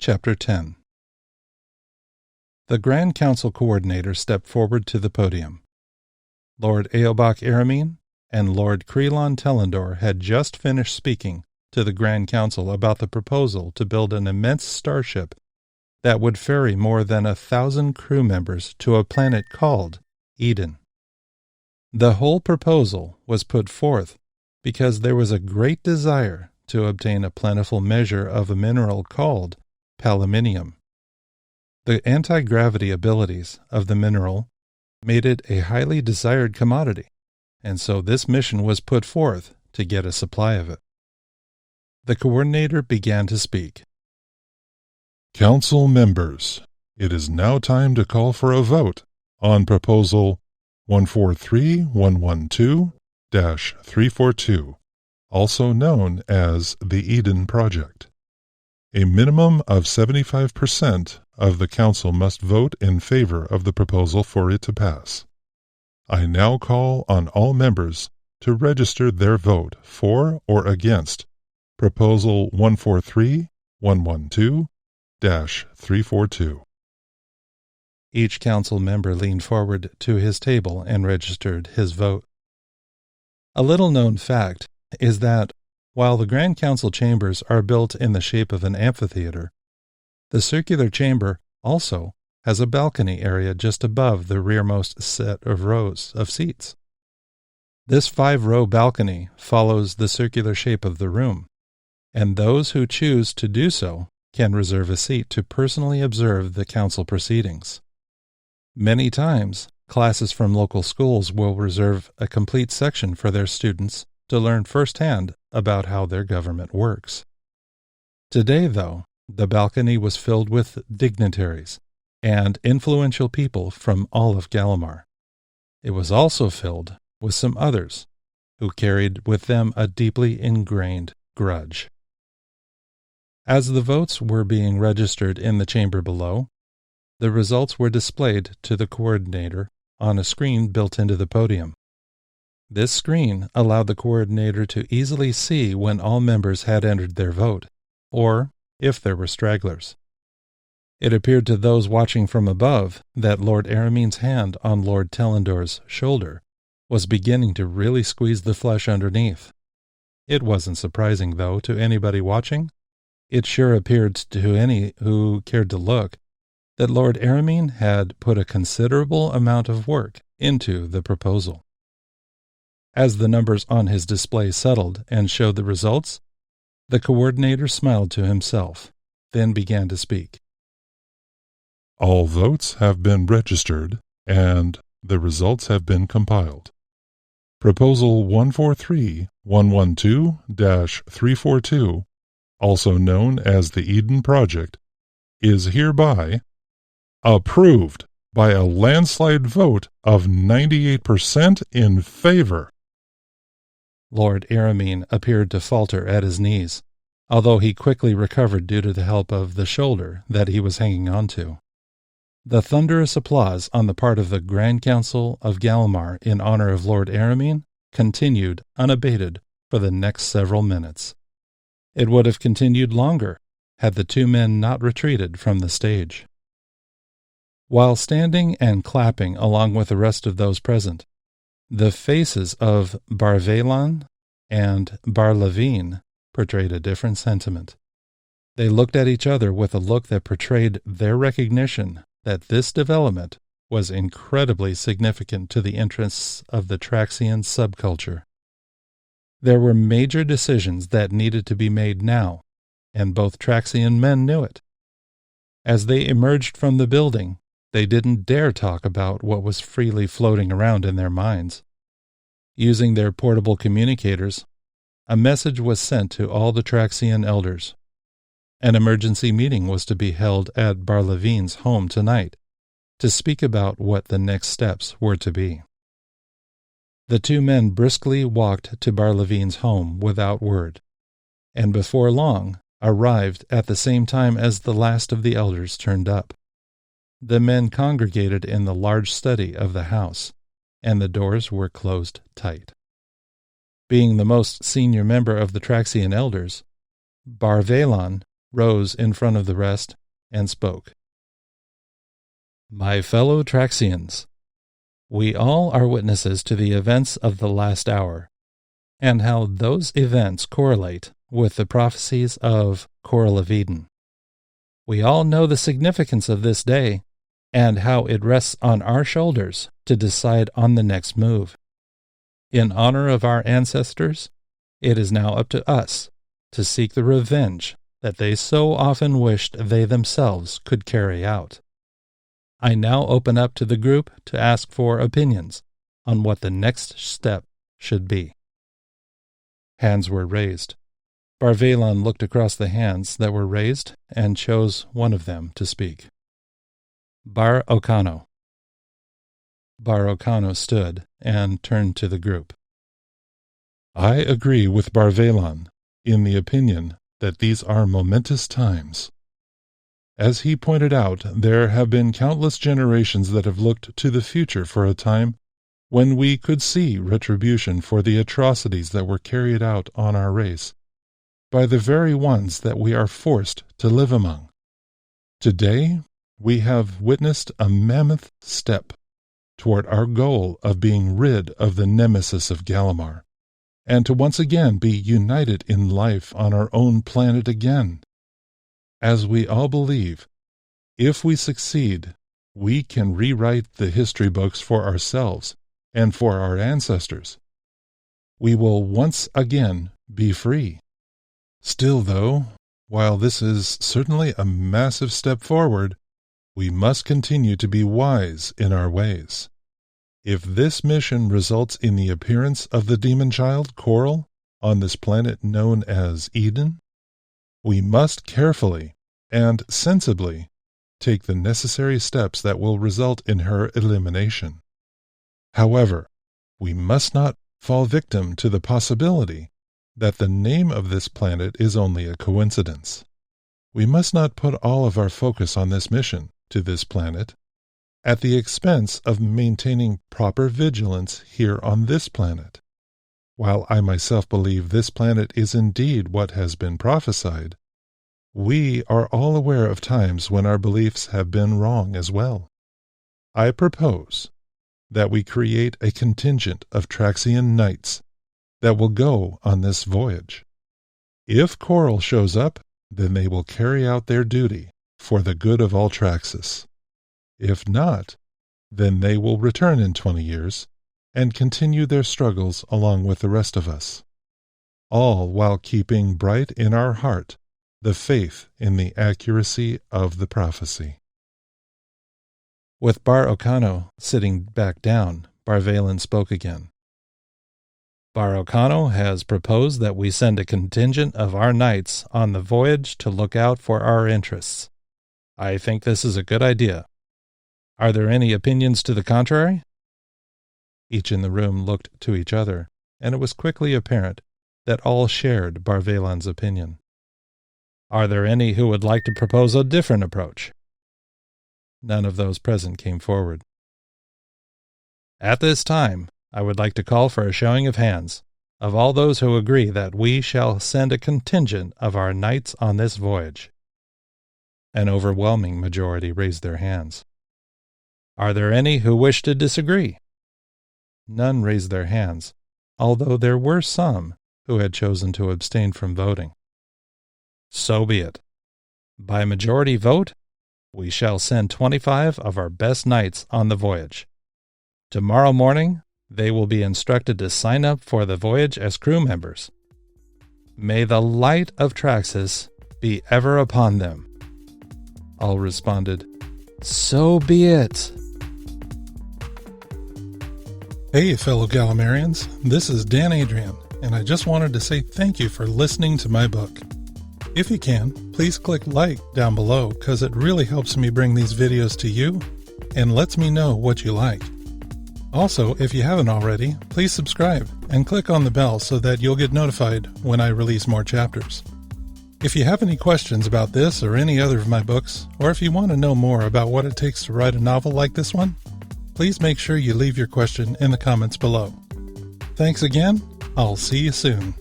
Chapter 10. The Grand Council Coordinator stepped forward to the podium. Lord Eobach Aramin and Lord Crelon Telendor had just finished speaking to the Grand Council about the proposal to build an immense starship that would ferry more than 1,000 crew members to a planet called Eden. The whole proposal was put forth because there was a great desire to obtain a plentiful measure of a mineral called palominium. The anti-gravity abilities of the mineral made it a highly desired commodity, and so this mission was put forth to get a supply of it. The coordinator began to speak. Council members, it is now time to call for a vote on Proposal 143112-342, also known as the Eden Project. A minimum of 75% of the Council must vote in favor of the proposal for it to pass. I now call on all members to register their vote for or against Proposal 143112-342. Each council member leaned forward to his table and registered his vote. A little-known fact is that while the Grand Council chambers are built in the shape of an amphitheater, the circular chamber also has a balcony area just above the rearmost set of rows of seats. This 5-row balcony follows the circular shape of the room, and those who choose to do so can reserve a seat to personally observe the council proceedings. Many times, classes from local schools will reserve a complete section for their students to learn firsthand about how their government works. Today, though, the balcony was filled with dignitaries and influential people from all of Galimar. It was also filled with some others who carried with them a deeply ingrained grudge. As the votes were being registered in the chamber below, the results were displayed to the coordinator on a screen built into the podium. This screen allowed the coordinator to easily see when all members had entered their vote, or if there were stragglers. It appeared to those watching from above that Lord Aramin's hand on Lord Telendor's shoulder was beginning to really squeeze the flesh underneath. It wasn't surprising, though, to anybody watching. It sure appeared to any who cared to look that Lord Aramin had put a considerable amount of work into the proposal. As the numbers on his display settled and showed the results, the coordinator smiled to himself, then began to speak. All votes have been registered, and the results have been compiled. Proposal 143112-342, also known as the Eden Project, is hereby approved by a landslide vote of 98% in favor. Lord Aramin appeared to falter at his knees, although he quickly recovered due to the help of the shoulder that he was hanging on to. The thunderous applause on the part of the Grand Council of Galimar in honor of Lord Aramin continued unabated for the next several minutes. It would have continued longer had the two men not retreated from the stage. While standing and clapping along with the rest of those present, the faces of Barvelan and Barlavine portrayed a different sentiment. They looked at each other with a look that portrayed their recognition that this development was incredibly significant to the interests of the Traxian subculture. There were major decisions that needed to be made now, and both Traxian men knew it. As they emerged from the building, they didn't dare talk about what was freely floating around in their minds. Using their portable communicators, a message was sent to all the Traxian elders. An emergency meeting was to be held at Barlavine's home tonight to speak about what the next steps were to be. The two men briskly walked to Barlavine's home without word, and before long arrived at the same time as the last of the elders turned up. The men congregated in the large study of the house, and the doors were closed tight. Being the most senior member of the Traxian elders, Barvelan rose in front of the rest and spoke. My fellow Traxians, we all are witnesses to the events of the last hour, and how those events correlate with the prophecies of Coral of Eden. We all know the significance of this day, and how it rests on our shoulders to decide on the next move. In honor of our ancestors, it is now up to us to seek the revenge that they so often wished they themselves could carry out. I now open up to the group to ask for opinions on what the next step should be. Hands were raised. Bar-Valon looked across the hands that were raised and chose one of them to speak. Bar Ocano. Bar Ocano stood and turned to the group. I agree with Bar-Valon in the opinion that these are momentous times. As he pointed out, there have been countless generations that have looked to the future for a time when we could see retribution for the atrocities that were carried out on our race by the very ones that we are forced to live among. Today, we have witnessed a mammoth step toward our goal of being rid of the nemesis of Galimar, and to once again be united in life on our own planet again. As we all believe, if we succeed, we can rewrite the history books for ourselves and for our ancestors. We will once again be free. Still, though, while this is certainly a massive step forward, we must continue to be wise in our ways. If this mission results in the appearance of the demon child, Coral, on this planet known as Eden, we must carefully and sensibly take the necessary steps that will result in her elimination. However, we must not fall victim to the possibility that the name of this planet is only a coincidence. We must not put all of our focus on this mission to this planet at the expense of maintaining proper vigilance here on this planet. While I myself believe this planet is indeed what has been prophesied, we are all aware of times when our beliefs have been wrong as well. I propose that we create a contingent of Traxian knights that will go on this voyage. If Coral shows up, then they will carry out their duty for the good of all Traxus. If not, then they will return in 20 years and continue their struggles along with the rest of us, all while keeping bright in our heart the faith in the accuracy of the prophecy. With Bar Ocano sitting back down, Bar-Valon spoke again. Bar Ocano has proposed that we send a contingent of our knights on the voyage to look out for our interests. I think this is a good idea. Are there any opinions to the contrary? Each in the room looked to each other, and it was quickly apparent that all shared Bar-Valon's opinion. Are there any who would like to propose a different approach? None of those present came forward. At this time, I would like to call for a showing of hands of all those who agree that we shall send a contingent of our knights on this voyage. An overwhelming majority raised their hands. Are there any who wish to disagree? None raised their hands, although there were some who had chosen to abstain from voting. So be it. By majority vote, we shall send 25 of our best knights on the voyage. Tomorrow morning, they will be instructed to sign up for the voyage as crew members. May the light of Traxus be ever upon them. All responded, So be it. Hey, fellow Galimarians, this is Dan Adrian, and I just wanted to say thank you for listening to my book. If you can, please click like down below because it really helps me bring these videos to you and lets me know what you like. Also, if you haven't already, please subscribe and click on the bell so that you'll get notified when I release more chapters. If you have any questions about this or any other of my books, or if you want to know more about what it takes to write a novel like this one, please make sure you leave your question in the comments below. Thanks again. I'll see you soon.